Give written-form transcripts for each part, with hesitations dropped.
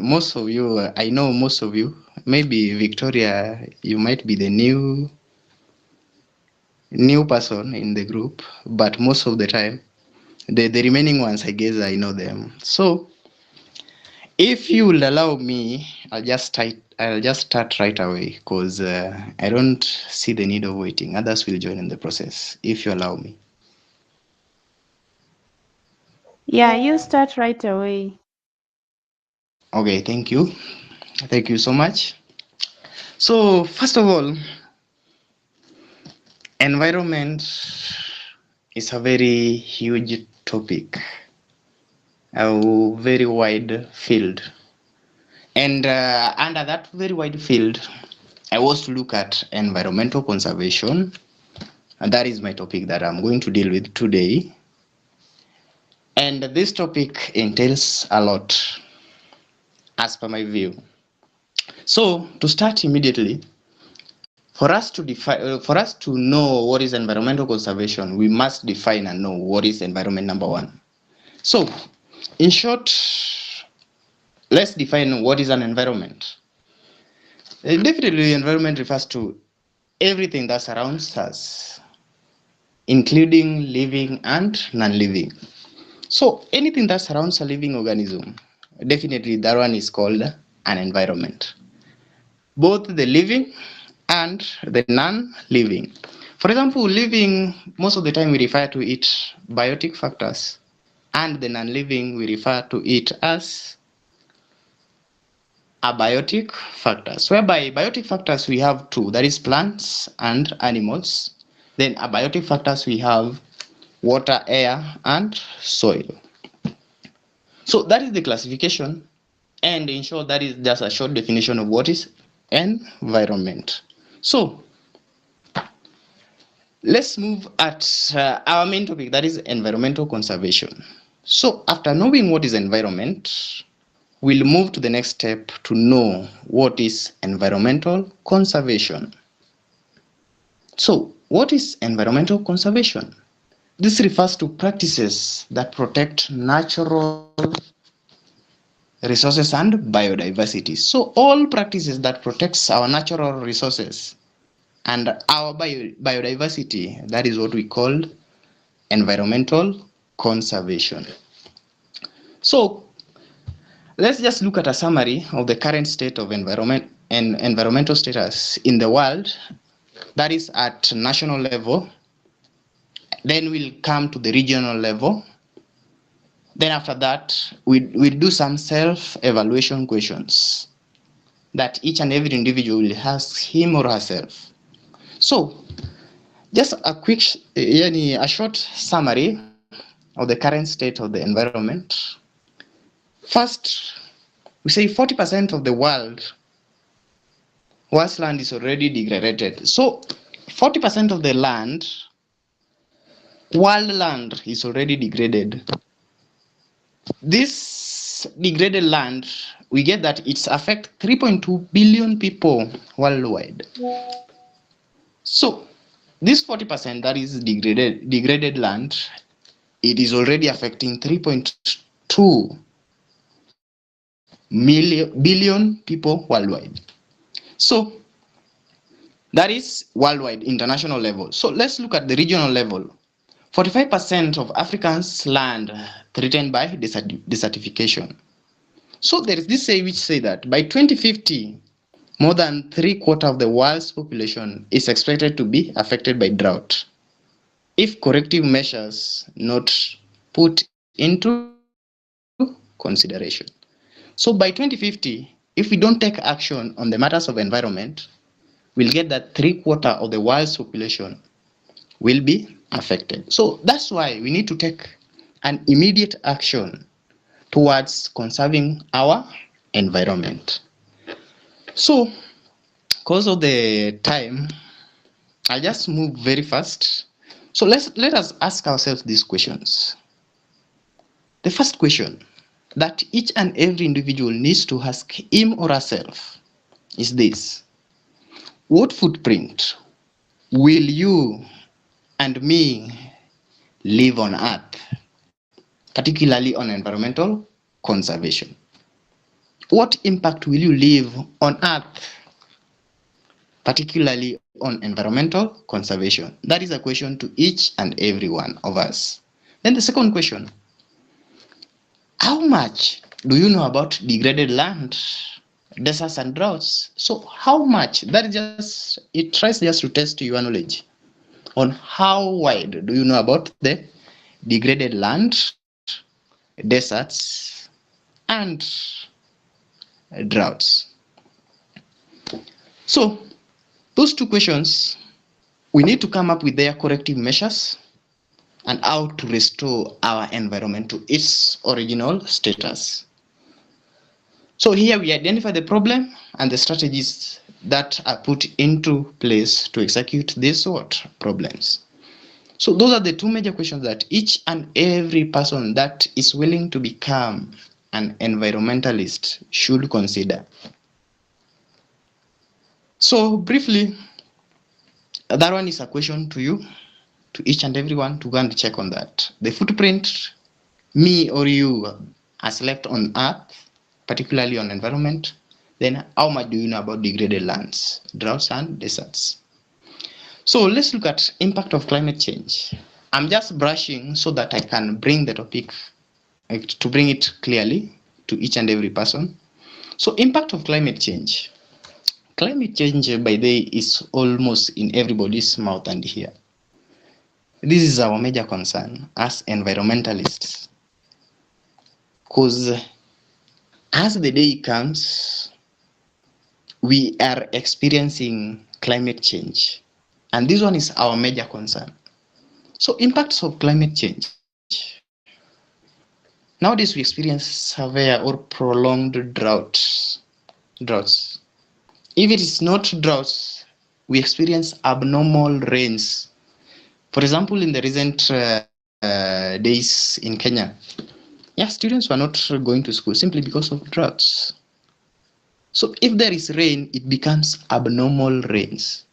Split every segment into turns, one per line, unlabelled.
most of you, I know most of you, maybe Victoria, you might be the new person in the group, but most of the time, the remaining ones, I guess I know them. So if you will allow me, I'll just start right away because I don't see the need of waiting. Others will join in the process if you allow me.
Yeah, you start right away.
Okay, thank you. Thank you so much. So, first of all, environment is a very huge topic, a very wide field. And under that very wide field, I was to look at environmental conservation. And that is my topic that I'm going to deal with today. And this topic entails a lot, as per my view. So, to start immediately, for us to know what is environmental conservation, we must define and know what is environment number one. So, in short, let's define what is an environment. Definitely, environment refers to everything that surrounds us, including living and non-living. So, anything that surrounds a living organism, definitely that one is called an environment. Both the living and the non-living. For example, living, most of the time we refer to it biotic factors, and the non-living we refer to it as abiotic factors, whereby biotic factors we have two, that is plants and animals. Then abiotic factors we have water, air, and soil. So that is the classification, and in short, that is just a short definition of what is environment. So let's move at our main topic, that is environmental conservation. So after knowing what is environment, we'll move to the next step to know what is environmental conservation. So what is environmental conservation? This refers to practices that protect natural resources and biodiversity. So all practices that protects our natural resources and our biodiversity, that is what we call environmental conservation. So let's just look at a summary of the current state of environment and environmental status in the world. That is at national level. Then we'll come to the regional level. Then after that, we'll do some self-evaluation questions that each and every individual will ask him or herself. So just a short summary of the current state of the environment. First, we say 40% of the world's land is already degraded. So 40% of the world land is already degraded. This degraded land, we get that it's affect 3.2 billion people worldwide. So this 40% that is degraded land, it is already affecting 3.2 billion people worldwide. So that is worldwide, international level. So let's look at the regional level. 45% of Africa's land threatened by desertification. So there is this say which say that by 2050, more than 3/4 of the world's population is expected to be affected by drought, if corrective measures not put into consideration. So by 2050, if we don't take action on the matters of environment, we'll get that 3/4 of the world's population will be affected. So that's why we need to take an immediate action towards conserving our environment. So, because of the time, I'll just move very fast. So let us ask ourselves these questions. The first question that each and every individual needs to ask him or herself is this: what footprint will you and me live on Earth, particularly on environmental conservation? what impact will you leave on Earth, particularly on environmental conservation? That is a question to each and every one of us. Then the second question, how much do you know about degraded land, deserts and droughts? So how much? That is just, it tries just to test your knowledge on how wide do you know about the degraded land, deserts and droughts. So those two questions, we need to come up with their corrective measures and how to restore our environment to its original status. So here we identify the problem and the strategies that are put into place to execute these problems. So those are the two major questions that each and every person that is willing to become an environmentalist should consider. So briefly, that one is a question to you, to each and everyone, to go and check on that. The footprint me or you has left on Earth, particularly on environment, then how much do you know about degraded lands, droughts and deserts? So let's look at impact of climate change. I'm just brushing so that I can bring the topic, to bring it clearly to each and every person. So impact of climate change. Climate change, by the way, is almost in everybody's mouth and ear. This is our major concern as environmentalists, because as the day comes, we are experiencing climate change, and this one is our major concern. So impacts of climate change. Nowadays we experience severe or prolonged droughts. If it is not droughts, we experience abnormal rains. For example, in the recent days in Kenya, students were not going to school simply because of droughts. So if there is rain, it becomes abnormal rains.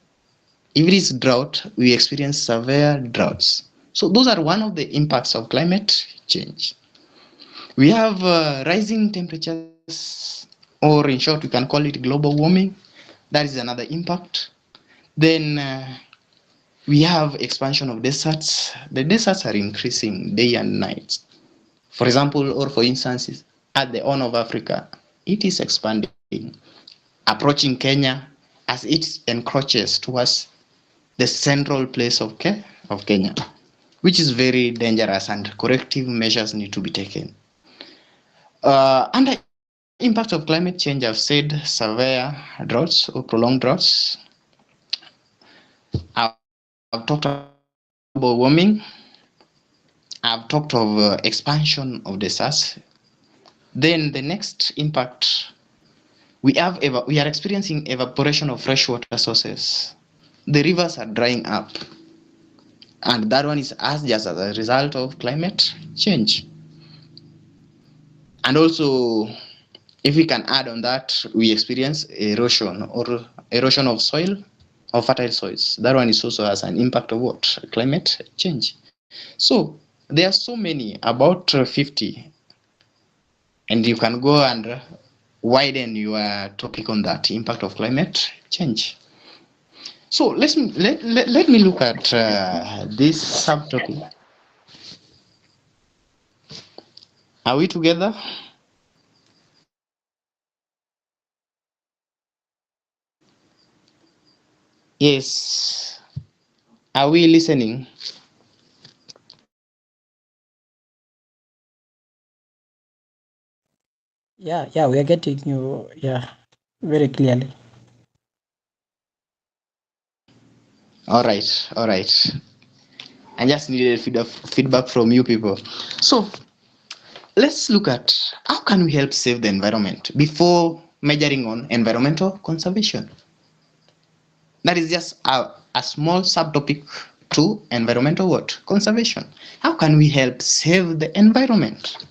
If it is drought, we experience severe droughts. So those are one of the impacts of climate change. We have rising temperatures, or in short, we can call it global warming. That is another impact. Then we have expansion of deserts. The deserts are increasing day and night. For example, or for instance, at the Horn of Africa, it is expanding, approaching Kenya as it encroaches towards the central place of Kenya, which is very dangerous, and corrective measures need to be taken. Under impact of climate change, I've said severe droughts or prolonged droughts. I've talked about global warming. I've talked of expansion of deserts. Then the next impact, we are experiencing evaporation of freshwater sources. The rivers are drying up, and that one is just as a result of climate change. And also, if we can add on that, we experience erosion of soil, of fertile soils. That one is also as an impact of what? Climate change. So there are so many, about 50, and you can go and widen your topic on that, impact of climate change. So let me look at this subtopic. Are we together? Yes. Are we listening?
Yeah, we are getting you, very clearly.
All right. I just needed feedback from you people. So let's look at how can we help save the environment before measuring on environmental conservation. That is just a small subtopic to environmental what? Conservation. How can we help save the environment?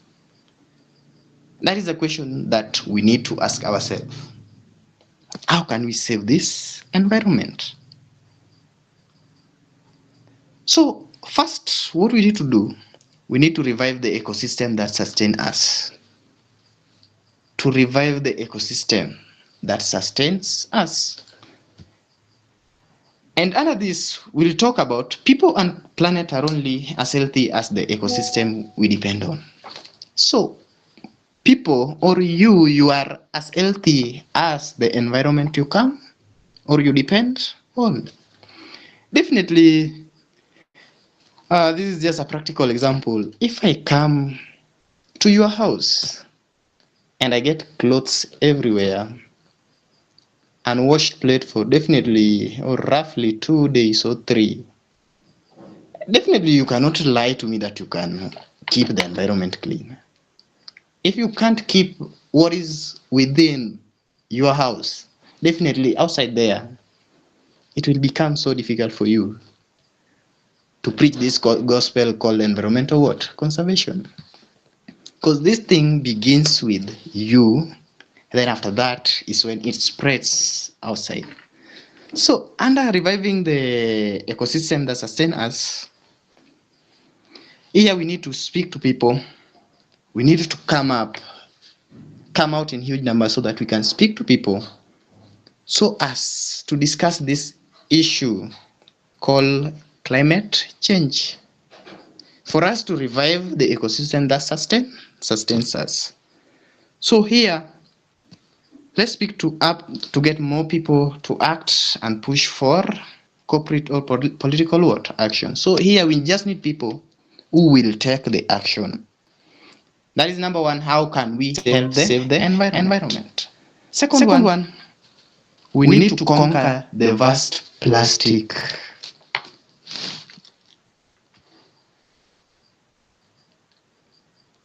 That is a question that we need to ask ourselves. How can we save this environment? So first, what we need to do, we need to revive the ecosystem that sustain us. to revive the ecosystem that sustains us. And under this, we'll talk about people and planet are only as healthy as the ecosystem we depend on. So, people or you are as healthy as the environment you come or you depend on. Definitely, this is just a practical example. If I come to your house and I get clothes everywhere, unwashed plate for definitely or roughly 2 days or 3, definitely you cannot lie to me that you can keep the environment clean. If you can't keep what is within your house, definitely outside there, it will become so difficult for you to preach this gospel called environmental what? Conservation. Because this thing begins with you, then after that is when it spreads outside. So under reviving the ecosystem that sustains us, here we need to speak to people. We need to come out in huge numbers so that we can speak to people so as to discuss this issue called climate change. For us to revive the ecosystem that sustains us. So here, let's speak to get more people to act and push for corporate or political what? Action. So here we just need people who will take the action. That is number one, how can we help save the environment? Second one, we need to conquer the vast plastic.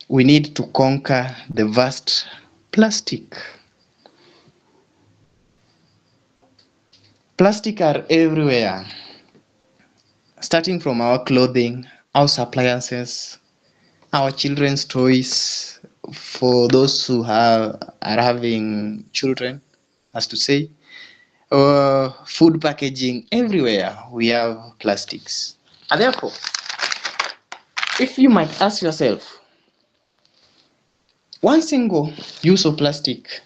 We need to conquer the vast plastic. Plastic are everywhere, starting from our clothing, our appliances, our children's toys, for those who are having children, as to say, food packaging, everywhere we have plastics. And therefore, if you might ask yourself, one single use of plastic,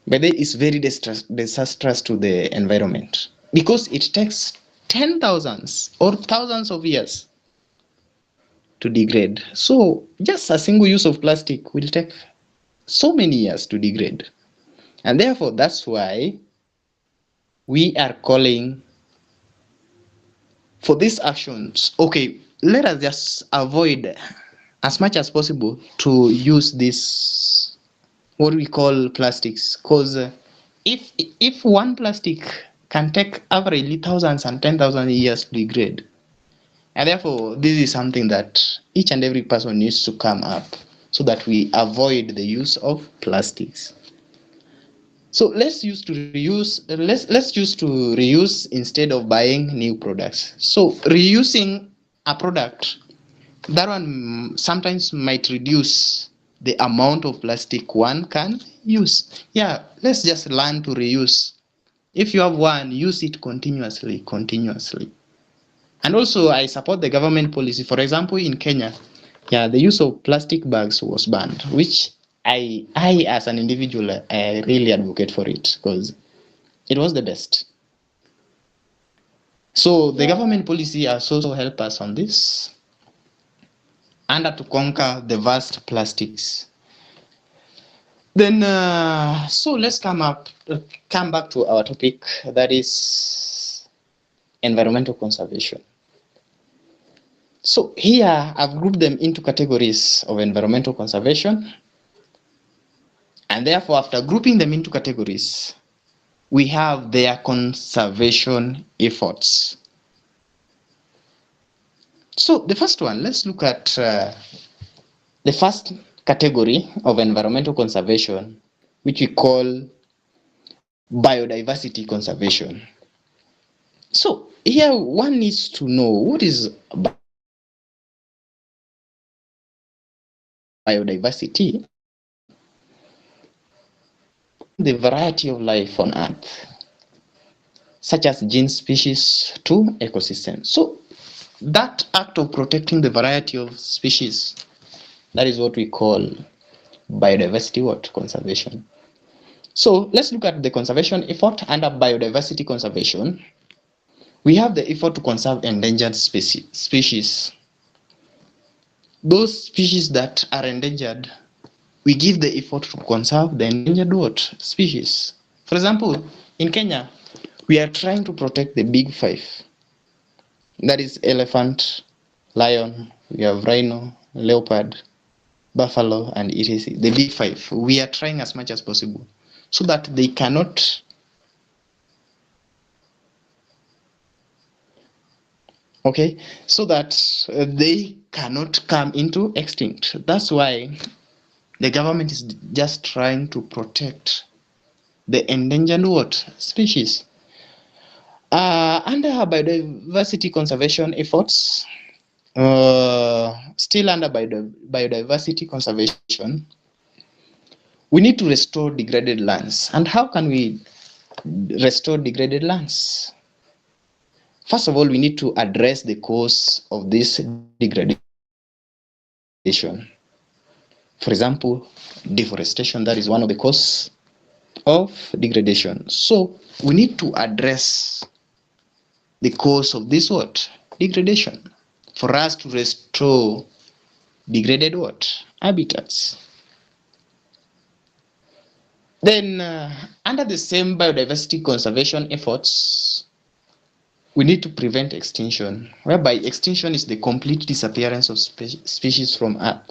but it is very disastrous to the environment because it takes 10,000s or thousands of years to degrade. So just a single use of plastic will take so many years to degrade. And therefore, that's why we are calling for these actions. Okay, let us just avoid as much as possible to use this what we call plastics, because if one plastic can take averagely thousands and 10,000 years to degrade, and therefore this is something that each and every person needs to come up so that we avoid the use of plastics. So let's use to reuse instead of buying new products. So reusing a product, that one sometimes might reduce the amount of plastic one can use. Yeah, let's just learn to reuse. If you have one, use it continuously. And also, I support the government policy. For example, in Kenya, yeah, the use of plastic bags was banned, which I as an individual, I really advocate for it because it was the best. So the government policy has also helped us on this, and to conquer the vast plastics. Then, so let's come back to our topic, that is environmental conservation. So here I've grouped them into categories of environmental conservation, and therefore after grouping them into categories, we have their conservation efforts. So the first one, let's look at the first category of environmental conservation, which we call biodiversity conservation. So here one needs to know what is biodiversity. The variety of life on Earth, such as gene species to ecosystems. So that act of protecting the variety of species, that is what we call biodiversity what? Conservation. So let's look at the conservation effort under biodiversity conservation. We have the effort to conserve endangered species. Those species that are endangered, we give the effort to conserve the endangered what? Species. For example, in Kenya, we are trying to protect the big five. That is elephant, lion, we have rhino, leopard, buffalo, and etc. The big five. We are trying as much as possible so that they cannot so that they cannot come into extinct. That's why the government is just trying to protect the endangered what? Species. Under biodiversity conservation efforts, still under biodiversity conservation, we need to restore degraded lands. And how can we restore degraded lands? First of all, we need to address the cause of this degradation. For example, deforestation, that is one of the causes of degradation. So we need to address the cause of this what? Degradation. For us to restore degraded what? Habitats. Then under the same biodiversity conservation efforts, we need to prevent extinction, whereby extinction is the complete disappearance of species from Earth.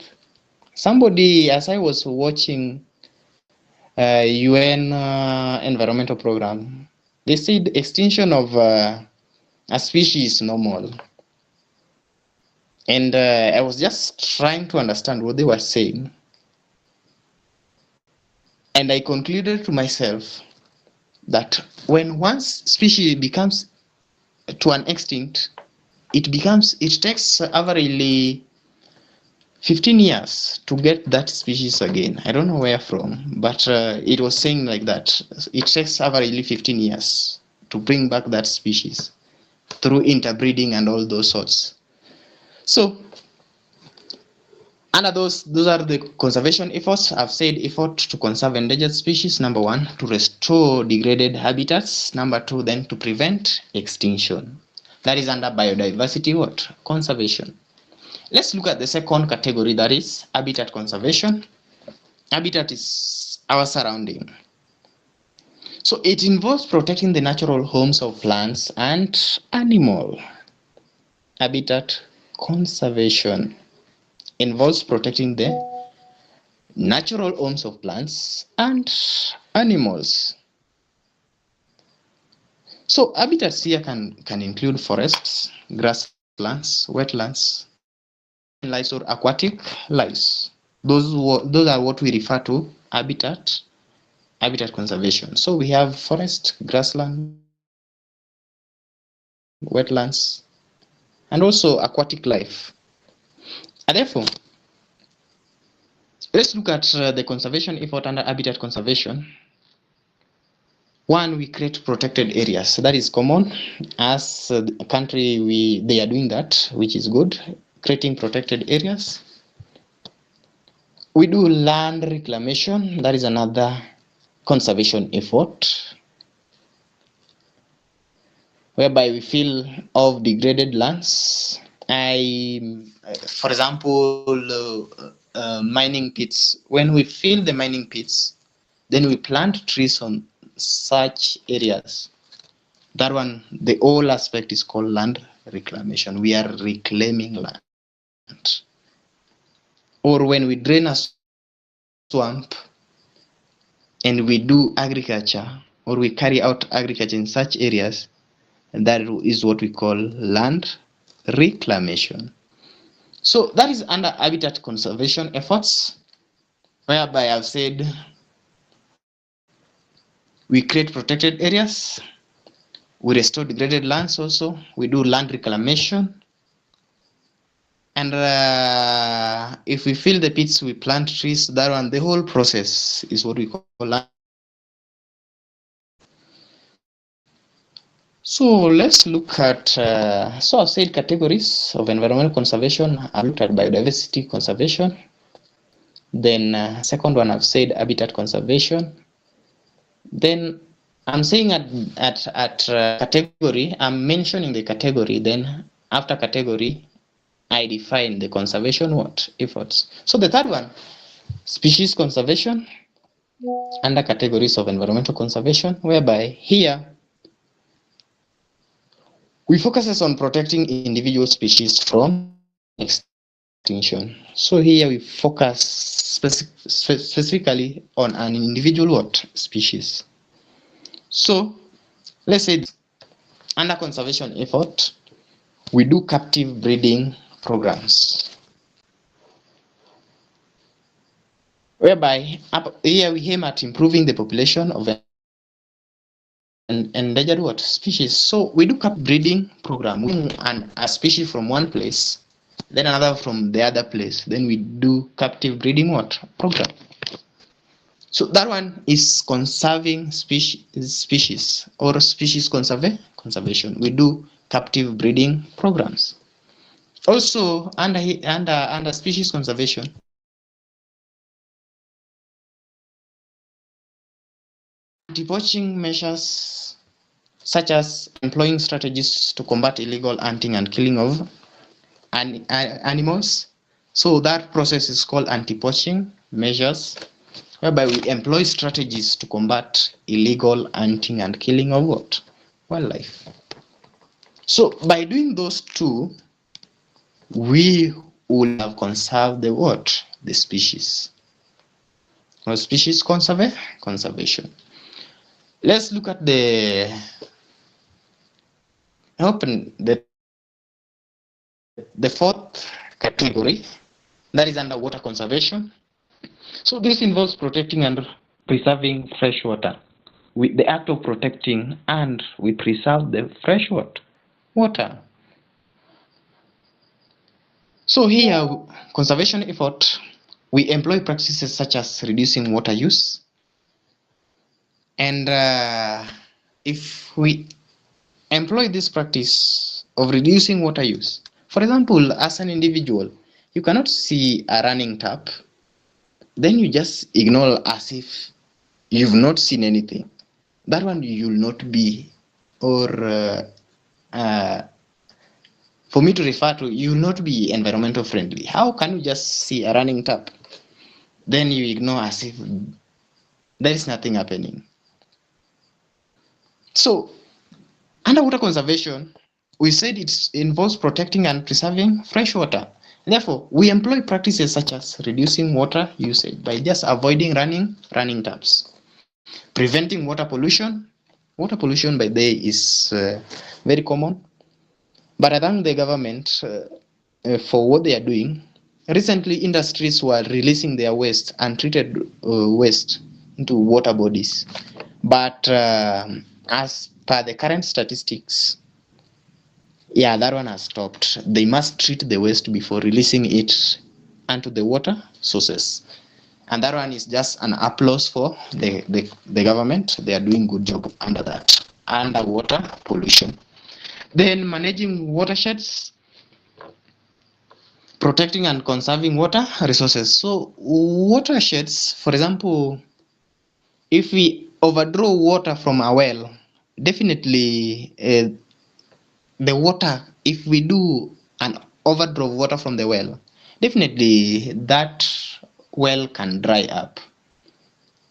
Somebody, as I was watching UN environmental program, they said extinction of a species is normal. And I was just trying to understand what they were saying. And I concluded to myself that when one species becomes to an extinct, it takes averagely 15 years to get that species again. I don't know where from, but it was saying like that. It takes averagely 15 years to bring back that species through interbreeding and all those sorts. So under those are the conservation efforts. I've said effort to conserve endangered species, number one, to restore degraded habitats, number two, then to prevent extinction. That is under biodiversity what? Conservation. Let's look at the second category, that is habitat conservation. Habitat is our surrounding. So it involves protecting the natural homes of plants and animals. Habitat conservation involves protecting the natural homes of plants and animals. So habitats here can include forests, grasslands, wetlands, lives or aquatic lives. Those are what we refer to habitat conservation. So we have forest, grassland, wetlands, and also aquatic life. And therefore, let's look at the conservation effort under habitat conservation. One, we create protected areas. So that is common. As a country, they are doing that, which is good, creating protected areas. We do land reclamation. That is another conservation effort, whereby we fill off degraded lands. For example, mining pits. When we fill the mining pits, then we plant trees on such areas. That one, the whole aspect is called land reclamation. We are reclaiming land. Or when we drain a swamp and we do agriculture, or we carry out agriculture in such areas, and that is what we call land reclamation. So that is under habitat conservation efforts, whereby I've said we create protected areas, we restore degraded lands also, we do land reclamation, and if we fill the pits, we plant trees. That one, the whole process is what we call land. So let's look at, so I've said categories of environmental conservation. I've looked at biodiversity conservation. Then second one, I've said habitat conservation. Then I'm saying at category, I'm mentioning the category. Then after category, I define the conservation what efforts. So the third one, species conservation, under categories of environmental conservation, whereby here we focuses on protecting individual species from extinction. So here we focus specifically on an individual what species. So let's say under conservation effort, we do captive breeding programs, whereby here we aim at improving the population of endangered what species. So we do captive breeding program, we bring a species from one place, then another from the other place, then we do captive breeding what program. So that one is conserving species or species conservation. We do captive breeding programs. Also under species conservation, anti-poaching measures such as employing strategies to combat illegal hunting and killing of animals. So that process is called anti-poaching measures, whereby we employ strategies to combat illegal hunting and killing of what? Wildlife. So by doing those two, we will have conserved the what? The species. Or species conservation. Let's look at the fourth category, that is under water conservation. So this involves protecting and preserving fresh water. With the act of protecting and we preserve the fresh water. So here, conservation effort, we employ practices such as reducing water use. And if we employ this practice of reducing water use, for example, as an individual, you cannot see a running tap, then you just ignore as if you've not seen anything. That one you'll not be, or for me to refer to, you will not be environmental friendly. How can you just see a running tap, then you ignore as if there is nothing happening? So under water conservation, we said it involves protecting and preserving fresh water. Therefore, we employ practices such as reducing water usage by just avoiding running taps, preventing water pollution. Water pollution by day is very common, but I thank the government for what they are doing. Recently, industries were releasing their waste, untreated waste, into water bodies. But as per the current statistics, yeah, that one has stopped. They must treat the waste before releasing it onto the water sources. And that one is just an applause for the government. They are doing good job under that, under water pollution. Then managing watersheds, protecting and conserving water resources. So watersheds, for example, if we overdraw water from a well, definitely the water, if we do an overdraw of water from the well, definitely that well can dry up.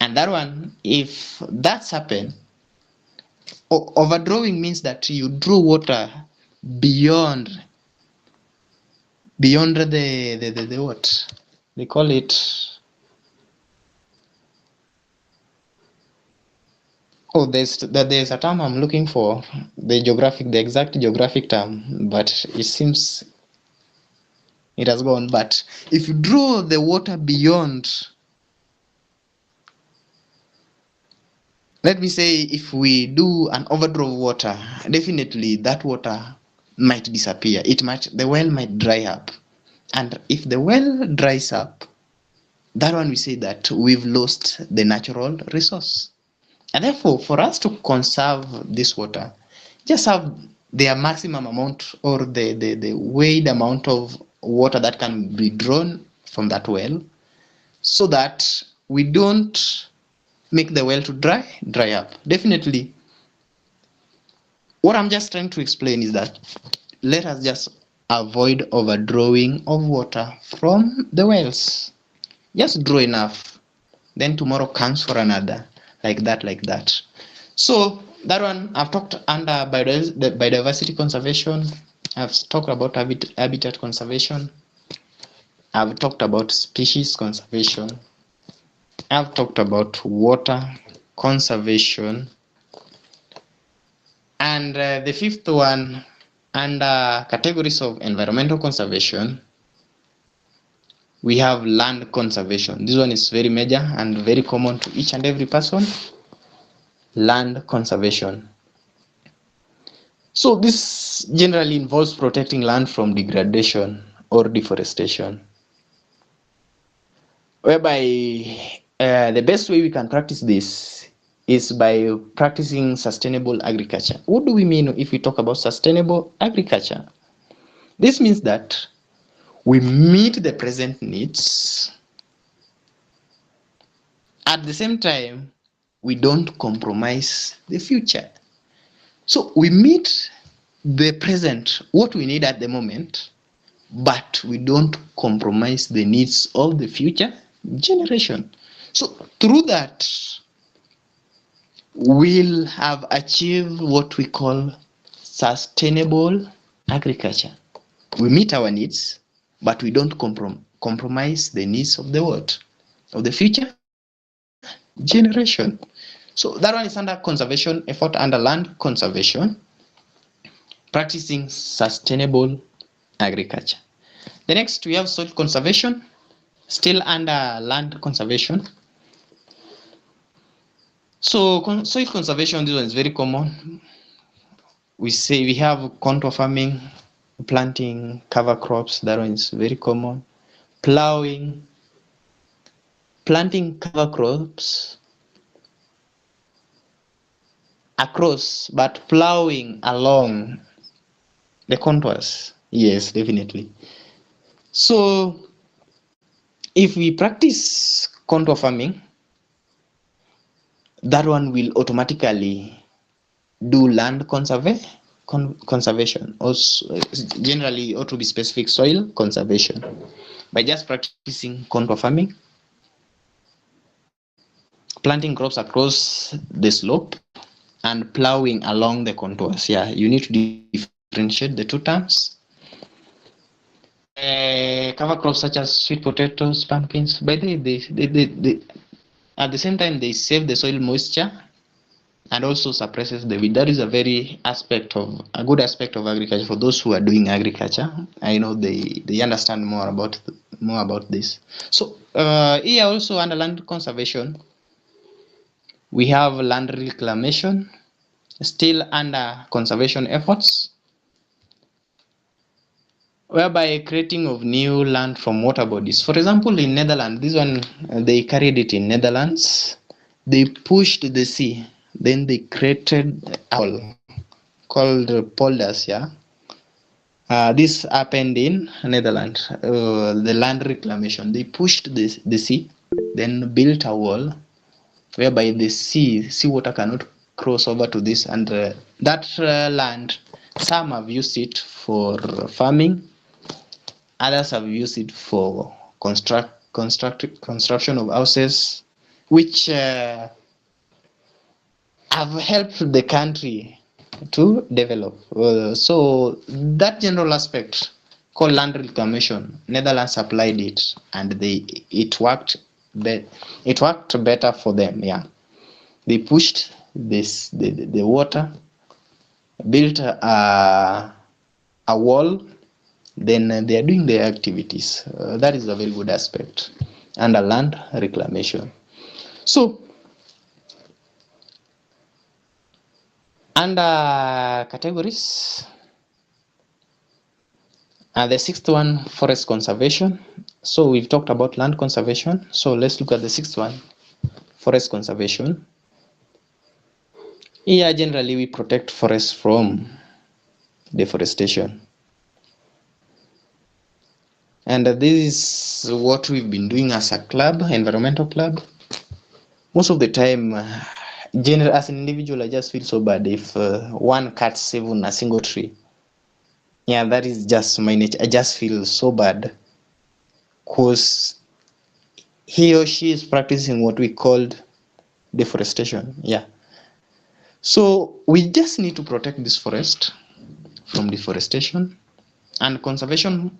And that one, if that's happened, overdrawing means that you draw water beyond the what they call it. Oh, there's a term I'm looking for, the exact geographic term, but it seems it has gone. But if you draw the water beyond, let me say, if we do an overdraw of water, definitely that water might disappear. The well might dry up. And if the well dries up, that one we say that we've lost the natural resource. And therefore, for us to conserve this water, just have their maximum amount or the weighed amount of water that can be drawn from that well. so that we don't make the well to dry up. Definitely, what I'm just trying to explain is that let us just avoid overdrawing of water from the wells. Just draw enough, then tomorrow comes for another, like that. So that one I've talked under biodiversity conservation. I've talked about habitat conservation. I've talked about species conservation. I've talked about water conservation. And the fifth one, under categories of environmental conservation, we have land conservation. This one is very major and very common to each and every person. Land conservation. So this generally involves protecting land from degradation or deforestation, whereby the best way we can practice this is by practicing sustainable agriculture. What do we mean if we talk about sustainable agriculture? This means that we meet the present needs. At the same time, we don't compromise the future. So we meet the present, what we need at the moment, but we don't compromise the needs of the future generation. So through that, we'll have achieved what we call sustainable agriculture. We meet our needs, but we don't compromise the needs of the world, of the future generation. So that one is under conservation effort, under land conservation, practicing sustainable agriculture. The next we have soil conservation, still under land conservation. So soil conservation, this one is very common. We say we have contour farming, planting cover crops, that one is very common. Plowing, planting cover crops across, but plowing along the contours. Yes, definitely. So if we practice contour farming, that one will automatically do land conservation. Also, generally, ought to be specific soil conservation by just practicing contour farming, planting crops across the slope, and plowing along the contours. Yeah, you need to differentiate the two terms. Cover crops such as sweet potatoes, pumpkins, by the they at the same time they save the soil moisture and also suppresses the weed. That is a good aspect of agriculture for those who are doing agriculture. I know they understand more about this. So here also under land conservation, we have land reclamation, still under conservation efforts, whereby creating of new land from water bodies. For example, in Netherlands, this one they carried it in Netherlands. They pushed the sea, then they created a wall called polders. Yeah, this happened in Netherlands. The land reclamation. They pushed the sea, then built a wall whereby the seawater cannot cross over to this, and that land, some have used it for farming, others have used it for construction of houses, which have helped the country to develop. So that general aspect called land reclamation, Netherlands applied it, and it worked better for them. Yeah, they pushed the water, built a wall, then they are doing their activities. That is a very good aspect under land reclamation. So under categories, the sixth one, forest conservation. So we've talked about land conservation. So let's look at the sixth one, forest conservation. Here generally we protect forests from deforestation. And this is what we've been doing as a club, environmental club. Most of the time, as an individual, I just feel so bad if one cuts even a single tree. Yeah, that is just my nature. I just feel so bad because he or she is practicing what we called deforestation. Yeah. So we just need to protect this forest from deforestation, and conservation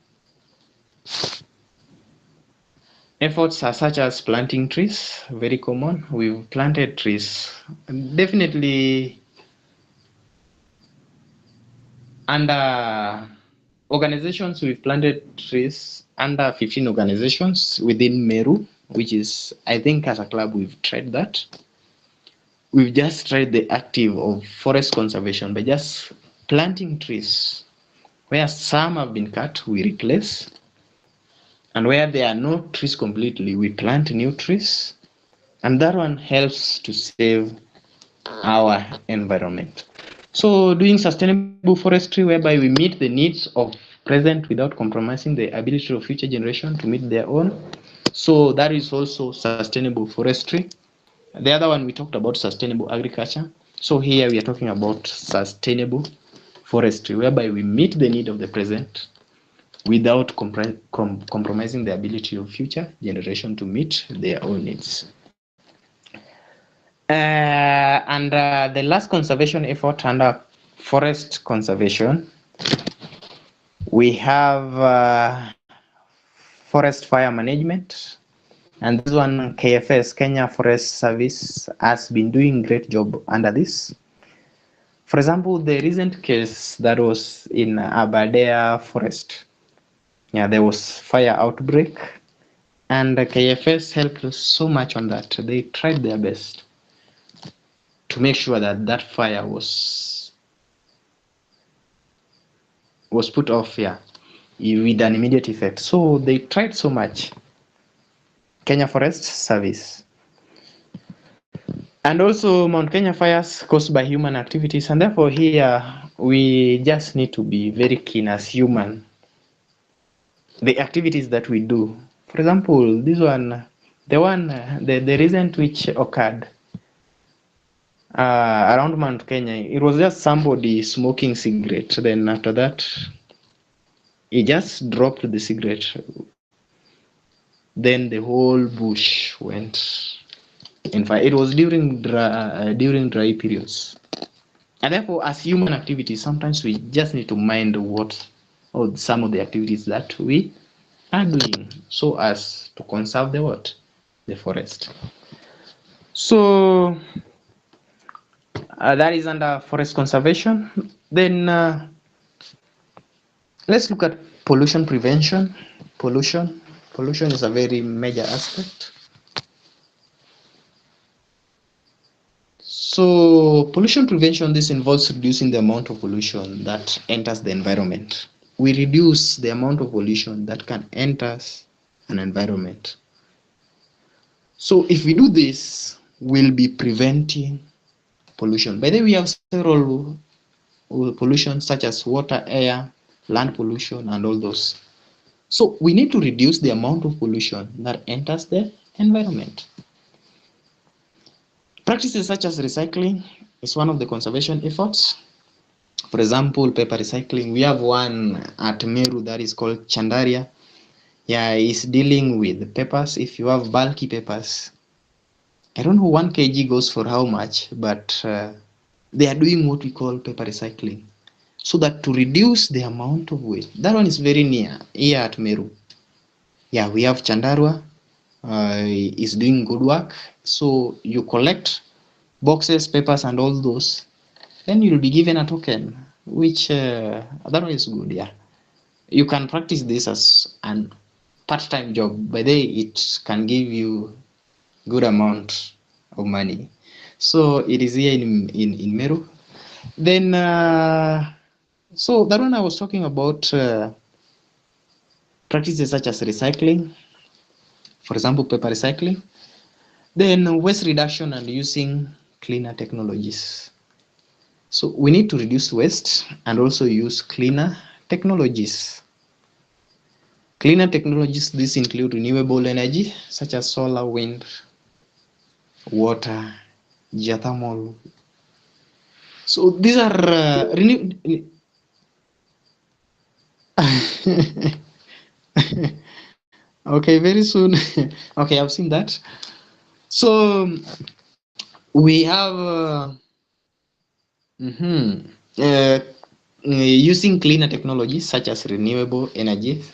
efforts are such as planting trees, very common. We've planted trees. Definitely under organizations, we've planted trees under 15 organizations within Meru, which is, I think as a club, we've tried that. We've just tried the active of forest conservation by just planting trees. Where some have been cut, we replace. And where there are no trees completely, we plant new trees. And that one helps to save our environment. So doing sustainable forestry whereby we meet the needs of present without compromising the ability of future generation to meet their own. So that is also sustainable forestry. The other one we talked about sustainable agriculture. So here we are talking about sustainable forestry whereby we meet the need of the present without compromising the ability of future generation to meet their own needs. The last conservation effort under forest conservation, we have forest fire management, and this one KFS, Kenya Forest Service, has been doing great job under this. For example, the recent case that was in Aberdare Forest, yeah, there was fire outbreak, and the KFS helped so much on that. They tried their best to make sure that that fire was put off, yeah, with an immediate effect. So they tried so much. Kenya Forest Service. And also Mount Kenya fires caused by human activities, and therefore here we just need to be very keen as human. The activities that we do. For example, this one, the recent which occurred around Mount Kenya, it was just somebody smoking cigarette. Then after that, he just dropped the cigarette. Then the whole bush went in fire. It was during dry periods. And therefore, as human activities, sometimes we just need to mind some of the activities that we are doing so as to conserve the forest. So that is under forest conservation. Then let's look at pollution prevention. Pollution is a very major aspect. So pollution prevention, this involves reducing the amount of pollution that enters the environment. We reduce the amount of pollution that can enter an environment. So if we do this, we'll be preventing pollution. By the way, we have several pollution such as water, air, land pollution, and all those. So we need to reduce the amount of pollution that enters the environment. Practices such as recycling is one of the conservation efforts. For example, paper recycling. We have one at Meru that is called Chandaria. Yeah, it's dealing with papers. If you have bulky papers, I don't know 1 kg goes for how much, but they are doing what we call paper recycling. So that to reduce the amount of waste. That one is very near here at Meru. Yeah, we have Chandarua. Is doing good work. So you collect boxes, papers, and all those. Then you'll be given a token, which otherwise good. Yeah, you can practice this as an part-time job. By the way, it can give you good amount of money. So it is here in Meru. Then so that one I was talking about practices such as recycling, for example, paper recycling. Then waste reduction and using cleaner technologies. So we need to reduce waste and also use cleaner technologies. Cleaner technologies, these include renewable energy such as solar, wind, water, geothermal. So these are okay, very soon. Okay, I've seen that. So we have mhm, uh, using cleaner technologies such as renewable energy.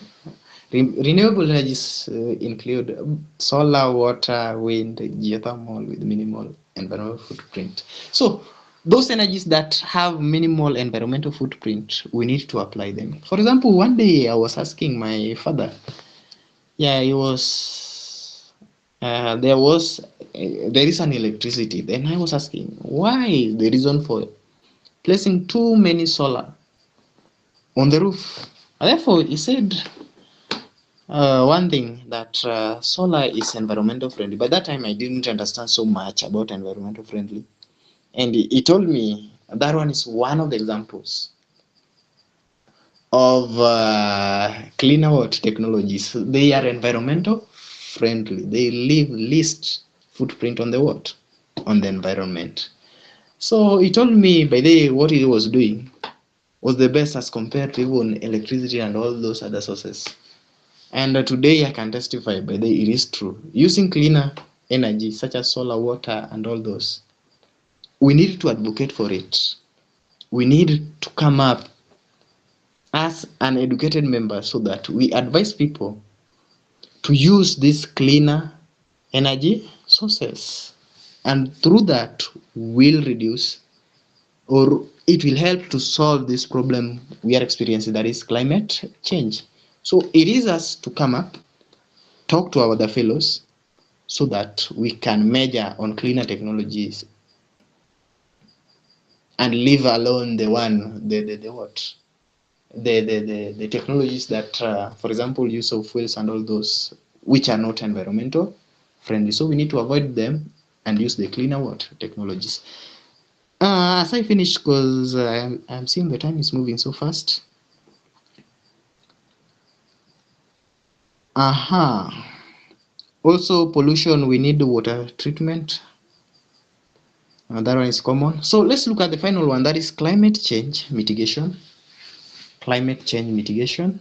Renewable energies include solar, water, wind, geothermal with minimal environmental footprint. So those energies that have minimal environmental footprint, we need to apply them. For example, one day I was asking my father, yeah, he was there is an electricity. Then I was asking why the reason for placing too many solar on the roof. Therefore, he said one thing that solar is environmental friendly. By that time, I didn't understand so much about environmental friendly, and he told me that one is one of the examples of cleaner water technologies. They are environmental friendly. They leave least footprint on the water, on the environment. So he told me by the way what he was doing was the best as compared to even electricity and all those other sources. And today I can testify by the it is true. Using cleaner energy such as solar, water, and all those, we need to advocate for it. We need to come up as an educated member so that we advise people to use these cleaner energy sources. And through that, will reduce or it will help to solve this problem we are experiencing, that is climate change. So it is us to come up, talk to our other fellows, so that we can measure on cleaner technologies and leave alone the one the what the technologies that for example use of fuels and all those which are not environmental friendly. So we need to avoid them and use the cleaner water technologies. As I finish, because I'm seeing the time is moving so fast. Also pollution, we need water treatment. That one is common. So let's look at the final one, that is climate change mitigation. Climate change mitigation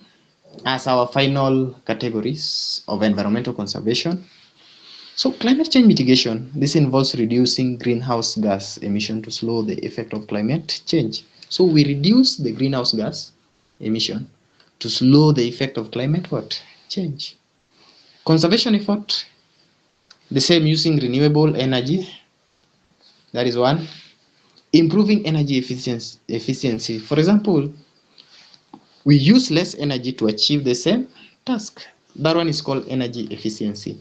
as our final categories of environmental conservation. So climate change mitigation, this involves reducing greenhouse gas emission to slow the effect of climate change. So we reduce the greenhouse gas emission to slow the effect of climate what? Change. Conservation effort, the same, using renewable energy, that is one. Improving energy efficiency. For example, we use less energy to achieve the same task. That one is called energy efficiency,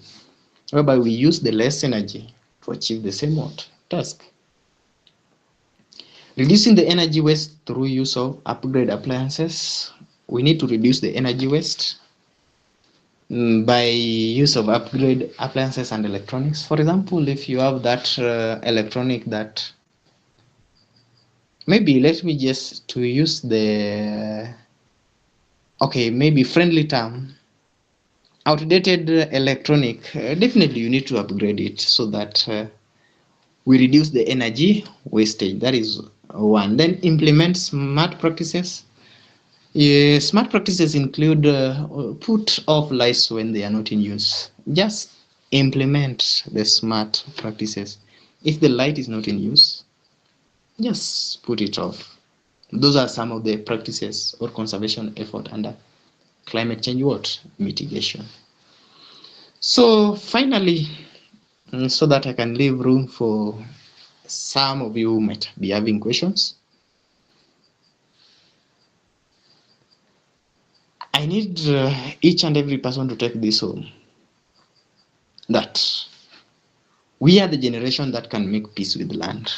whereby we use the less energy to achieve the same what? Task. Reducing the energy waste through use of upgrade appliances. We need to reduce the energy waste by use of upgrade appliances and electronics. For example, if you have that electronic that maybe let me just to use the okay maybe friendly term outdated electronic, definitely you need to upgrade it so that we reduce the energy wastage. That is one. Then implement smart practices. Smart practices include put off lights when they are not in use. Just implement the smart practices. If the light is not in use, just put it off. Those are some of the practices or conservation effort under climate change what? Mitigation. So finally, so that I can leave room for some of you who might be having questions, I need each and every person to take this home, that we are the generation that can make peace with land.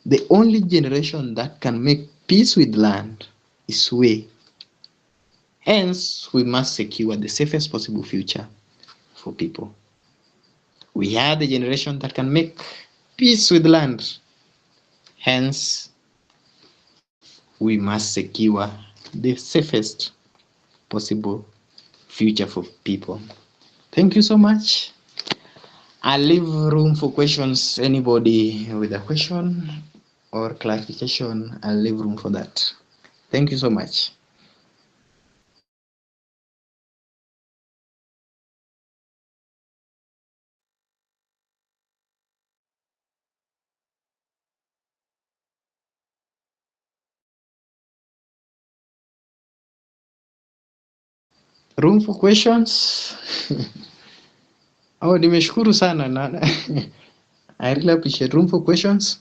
The only generation that can make peace with land is we. Hence, we must secure the safest possible future for people. We are the generation that can make peace with land. Hence, we must secure the safest possible future for people. Thank you so much. I'll leave room for questions. Anybody with a question or clarification, I'll leave room for that. Thank you so much. Room for questions. Oh, nimeshukuru sana na I really appreciate. Room for questions.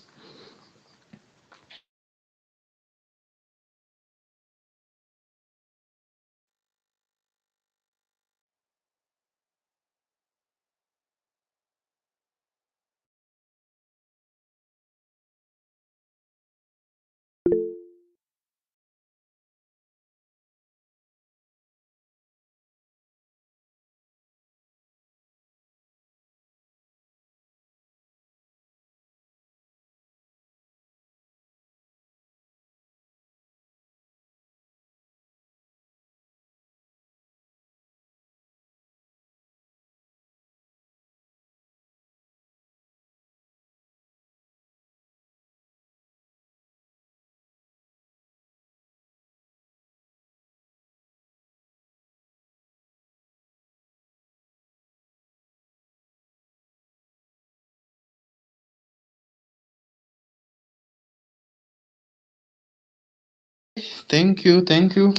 Thank you, thank you.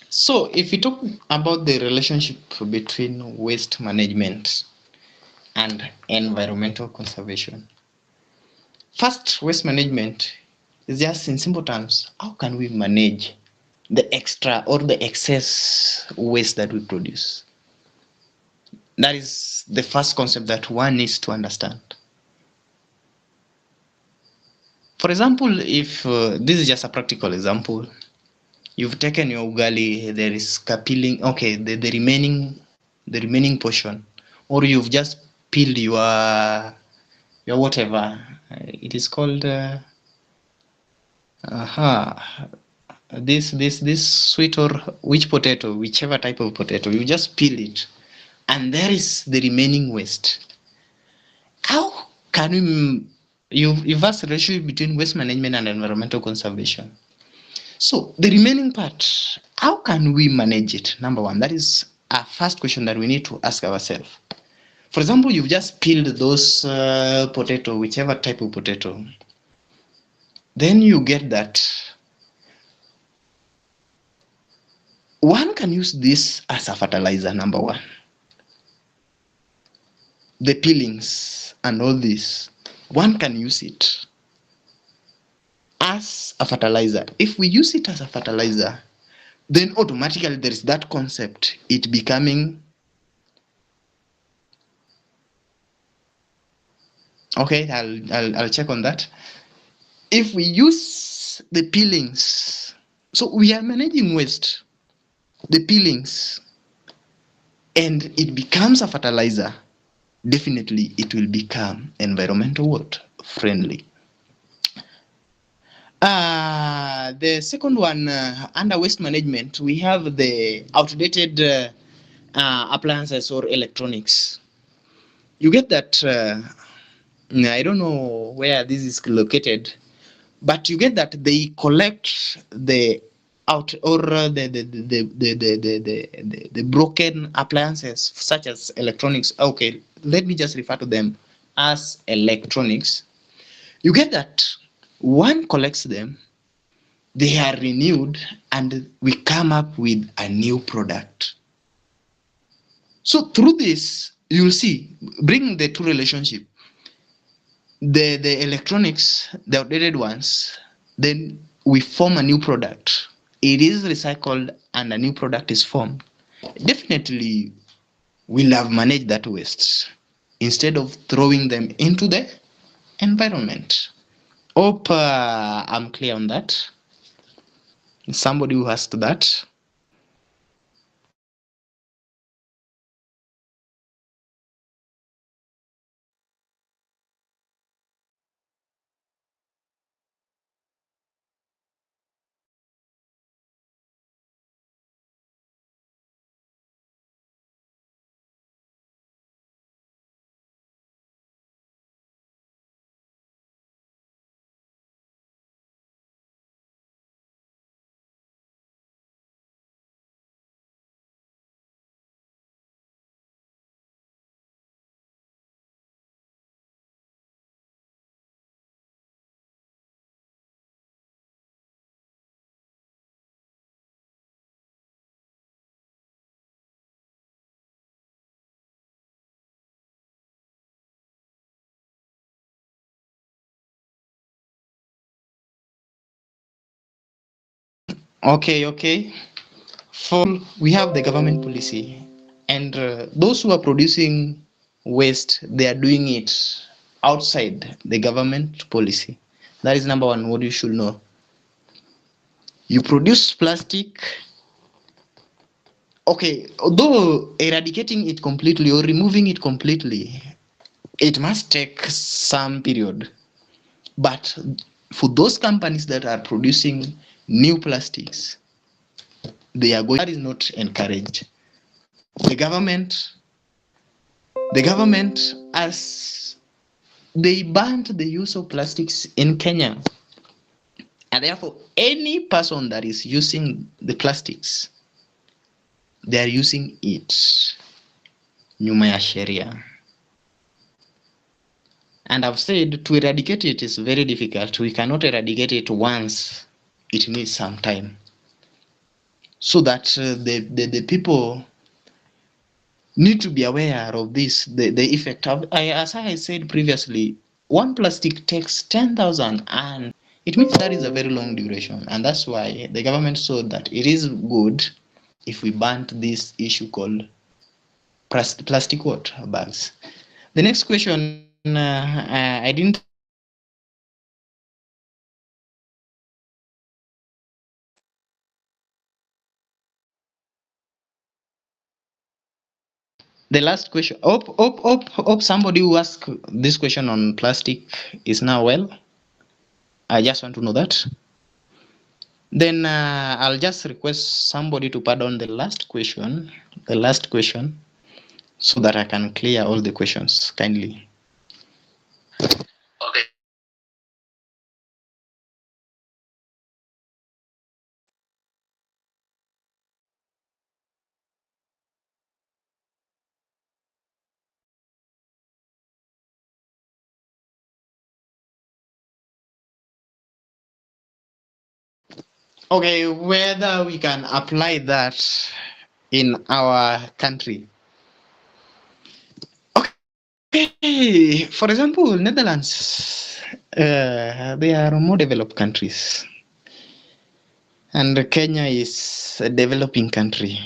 So, if we talk about the relationship between waste management and environmental conservation, first, waste management is just in simple terms, how can we manage the extra or the excess waste that we produce? That is the first concept that one needs to understand. For example, if this is just a practical example, you've taken your ugali, there is peeling, okay, the remaining portion, or you've just peeled your whatever it is called. This sweet or which potato, whichever type of potato, you just peel it, and there is the remaining waste. How can we? You've asked the ratio between waste management and environmental conservation. So the remaining part, how can we manage it? Number one, that is a first question that we need to ask ourselves. For example, you've just peeled those potato, whichever type of potato. Then you get that one can use this as a fertilizer, number one. The peelings and all this, one can use it as a fertilizer. If we use it as a fertilizer, then automatically there is that concept, it becoming, okay, I'll check on that. If we use the peelings, so we are managing waste, the peelings, and it becomes a fertilizer, definitely it will become environmental what? Friendly. The second one, under waste management, we have the outdated appliances or electronics. You get that, I don't know where this is located, but you get that they collect the out or the broken appliances such as electronics. Okay, let me just refer to them as electronics. You get that one collects them, they are renewed, and we come up with a new product. So through this, you'll see, bring the two relationship, the electronics, the outdated ones, then we form a new product. It is recycled and a new product is formed. Definitely, we'll have managed that waste instead of throwing them into the environment. Hope I'm clear on that. Somebody who asked that. Okay. We have the government policy, and those who are producing waste, they are doing it outside the government policy. That is number one, what you should know. You produce plastic, okay, although eradicating it completely or removing it completely, it must take some period. But for those companies that are producing new plastics, they are going, that is not encouraged. The government, as they banned the use of plastics in Kenya, and therefore any person that is using the plastics, they are using it nyuma ya sheria. And I've said to eradicate it is very difficult. We cannot eradicate it once. It needs some time. So that the people need to be aware of this, the effect of, as I said previously, one plastic takes 10,000, and it means that is a very long duration. And that's why the government saw that it is good if we banned this issue called plastic what bags. The next question, I didn't answer the last question. The last question. Hope somebody who asked this question on plastic is now well. I just want to know that. Then I'll just request somebody to pardon the last question, so that I can clear all the questions kindly. Okay, whether we can apply that in our country. Okay, for example, Netherlands, they are more developed countries, and Kenya is a developing country.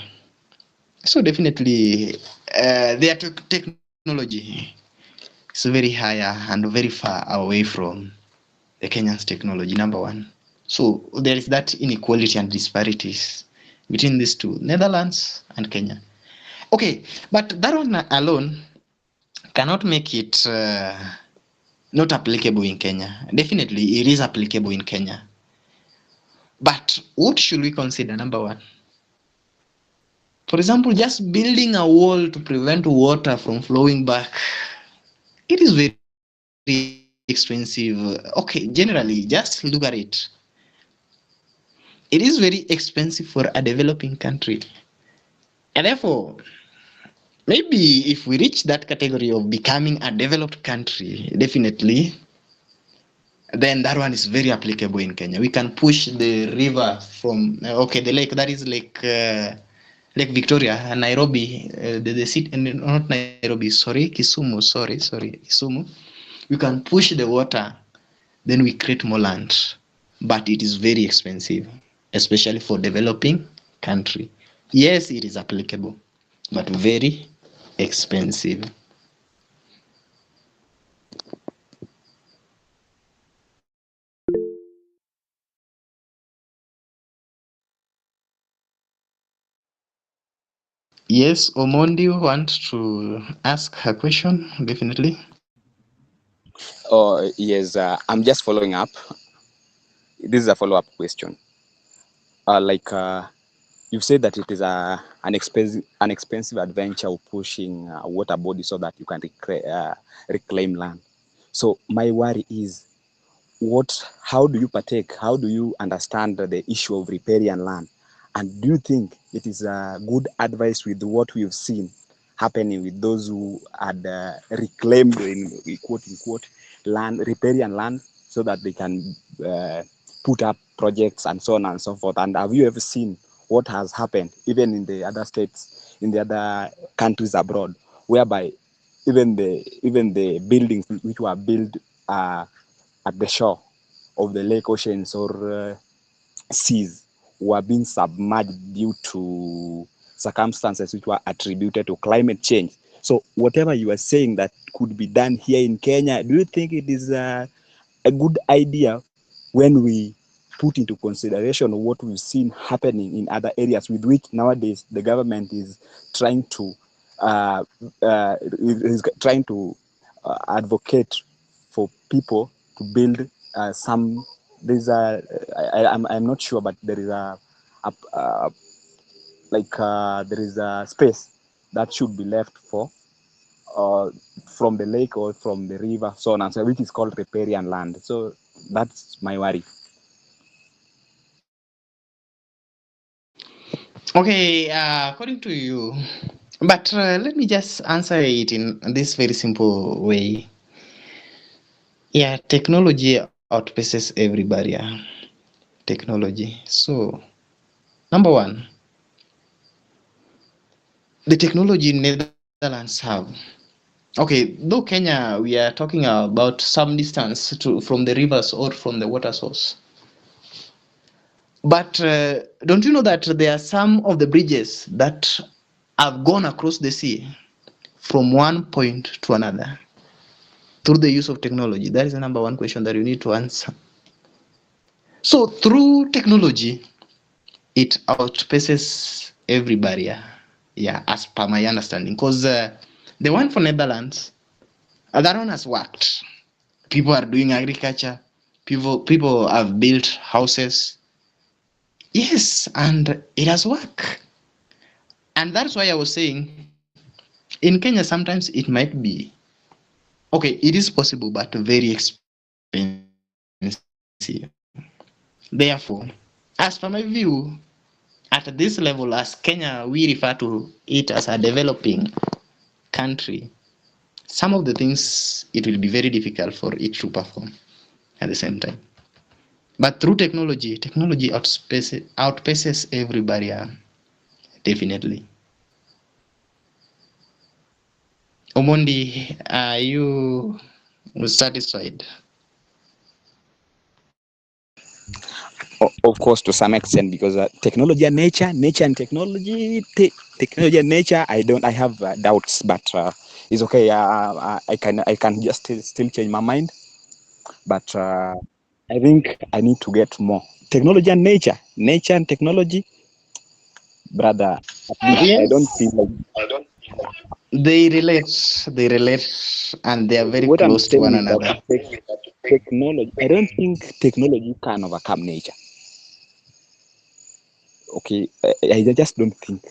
So definitely, their technology is very higher and very far away from the Kenyan's technology, number one. So there is that inequality and disparities between these two, Netherlands and Kenya. Okay, but that one alone cannot make it not applicable in Kenya. Definitely, it is applicable in Kenya. But what should we consider, number one? For example, just building a wall to prevent water from flowing back, it is very expensive. Okay, generally, just look at it. It is very expensive for a developing country. And therefore, maybe if we reach that category of becoming a developed country, definitely, then that one is very applicable in Kenya. We can push the river from, okay, the lake, that is Lake Victoria, Nairobi, the city, not Nairobi, sorry, Kisumu, sorry, Kisumu. We can push the water, then we create more land. But it is very expensive, especially for developing country. Yes, it is applicable, but very expensive. Yes, Omondi wants to ask her question, definitely.
Oh, yes, I'm just following up. This is a follow-up question. You've said that it is an expensive adventure of pushing water bodies so that you can reclaim land. So my worry is, how do you partake? How do you understand the issue of riparian land? And do you think it is a good advice with what we've seen happening with those who had reclaimed, in quote unquote, riparian land, so that they can put up projects and so on and so forth? And have you ever seen what has happened even in the other states, in the other countries abroad, whereby even the buildings which were built at the shore of the lake, oceans, or seas were being submerged due to circumstances which were attributed to climate change. So whatever you are saying that could be done here in Kenya, do you think it is a good idea when we put into consideration what we've seen happening in other areas, with which nowadays the government is trying to advocate for people to build some. There's a I'm not sure, but there is a there is a space that should be left for uh, from the lake or from the river, so on and so, which is called riparian land. So that's my worry.
Okay, according to you, but let me just answer it in this very simple way. Yeah, technology outpaces every barrier. Technology. So, number one, the technology Netherlands have. Okay, though Kenya, we are talking about some distance from the rivers or from the water source. But don't you know that there are some of the bridges that have gone across the sea from one point to another through the use of technology? That is the number one question that you need to answer. So, through technology, it outpaces every barrier. Yeah, as per my understanding, because the one for Netherlands, that one has worked. People are doing agriculture. People have built houses. Yes, and it has worked. And that's why I was saying, in Kenya sometimes it might be okay. It is possible, but very expensive. Therefore, as per my view, at this level, as Kenya, we refer to it as a developing country. Some of the things it will be very difficult for it to perform at the same time. But through technology outpaces every barrier, definitely. Omondi, are you satisfied?
Of course, to some extent, because technology and nature and technology and nature, I have doubts, but it's okay. I can just still change my mind, but I think I need to get more technology and nature and technology, brother. At least I don't feel
Yes,
like
they relate, and they are very
what I'm
close to
saying
one
is that
another.
technology. I don't think technology can overcome nature. Okay, I just don't think.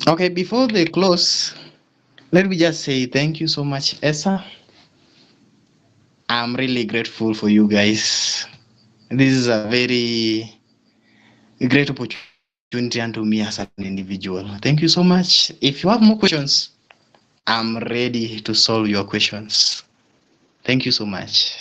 Okay, before they close, let me just say thank you so much, ESSA. I'm really grateful for you guys. This is a very great opportunity unto me as an individual. Thank you so much. If you have more questions, I'm ready to solve your questions. Thank you so much.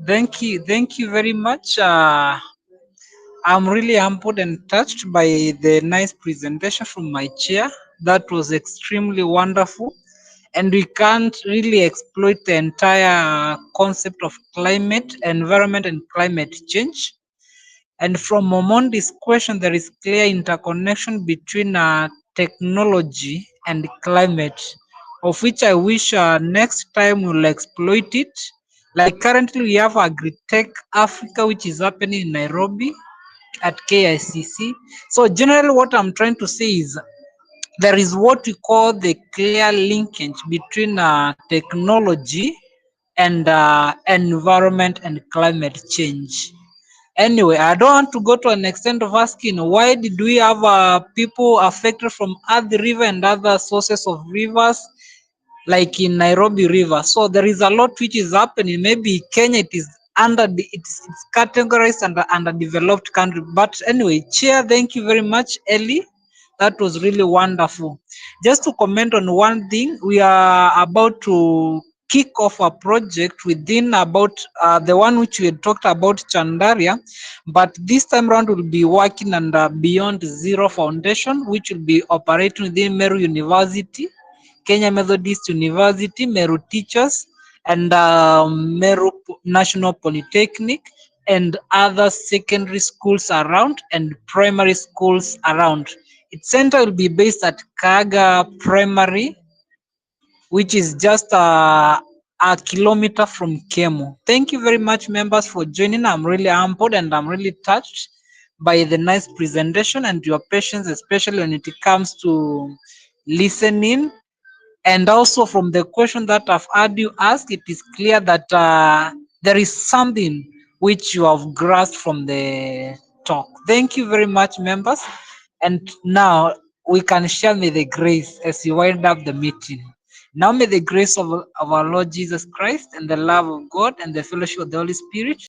Thank you very much. I'm really humbled and touched by the nice presentation from my chair. That was extremely wonderful. And we can't really exploit the entire concept of climate, environment, and climate change. And from Omondi's question, there is clear interconnection between technology and climate, of which I wish next time we'll exploit it. Like currently we have Agritech Africa, which is happening in Nairobi at KICC. So generally what I'm trying to say is there is what we call the clear linkage between technology and environment and climate change. Anyway, I don't want to go to an extent of asking why did we have people affected from other river and other sources of rivers like in Nairobi River. So there is a lot which is happening. Maybe Kenya it is it's categorized under underdeveloped country. But anyway, Chair, thank you very much, Elly. That was really wonderful. Just to comment on one thing, we are about to kick off a project within about the one which we had talked about Chandaria, but this time around we'll be working under Beyond Zero Foundation, which will be operating within Meru University, Kenya Methodist University, Meru Teachers, and Meru National Polytechnic, and other secondary schools around and primary schools around. Its center will be based at Kaga Primary, which is just a kilometer from Kemu. Thank you very much, members, for joining. I'm really humbled and I'm really touched by the nice presentation and your patience, especially when it comes to listening. And also from the question that I've heard you ask, it is clear that there is something which you have grasped from the talk. Thank you very much, members. And now we can share may the grace as we wind up the meeting. Now may the grace of our Lord Jesus Christ and the love of God and the fellowship of the Holy Spirit